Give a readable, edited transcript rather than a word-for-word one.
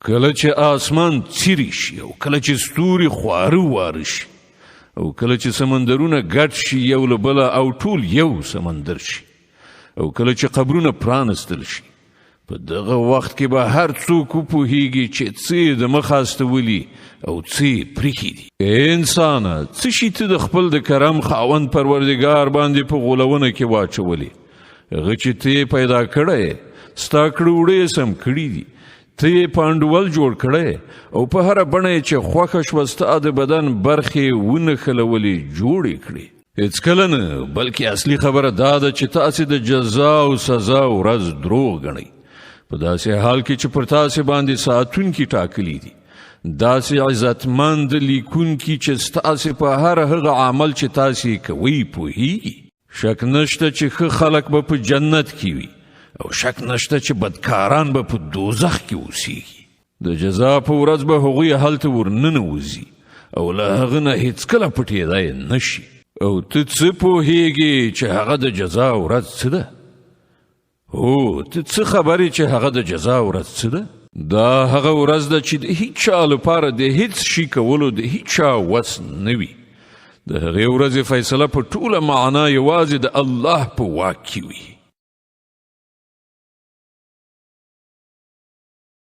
کله چې آسمان څیرې شي او کله چې ستوري خواره واره شي او کله چې سمندرونه ګډ شي یو له بله او ټول یو سمندر شي او کله چې قبرونه پرانستل شي په دغه وخت کې به هر څوک وپوهیږي چې څه د مخ استولي او څه پریښي دي. انسانه څه شي ته د خپل د کرم خاوند پروردګار باندې په غولونه کې واچولې؟ هغه چې ته پیدا کړی ستا کړه وړې سم کړي دي، ته پانډول جوړ کړی او په هر بڼه چې خوښه شوه ستا د بدن برخې ونښلولې جوړې کړې. هیڅکله نه، بلکې اصلي خبره دا ده چې تاسې د جزا او سزا ورځ دروغ ګڼئ، په داسې حال کې چې پر تاسې باندې ساتونکي ټاکلي دي، داسې عزتمند لیکونکي چې ستاسې په هر هغه عمل چې تاسې کوئ پوهیږي. شک نشته چې ښه خلک به په جنت کې وي او شک نشته چې بدکاران به په دوزخ کې اوسیږي. د جزا په ورځ به هغوی هلته ورننوځي او له هغه نه هیڅکله پټېدای نشي. او ته څه پوهیږي چې هغه د جزا ورځ څه ده؟ هو، ته څه خبرې چې هغه د جزا ورځ څه ده؟ دا هغه ورځ ده چې د هیڅ چا لپاره د هیڅ شي کولو د هیڅ چا وس نه وي. د هغې ورځې فیصله په ټوله معنا یوازې د الله په واک کې وي.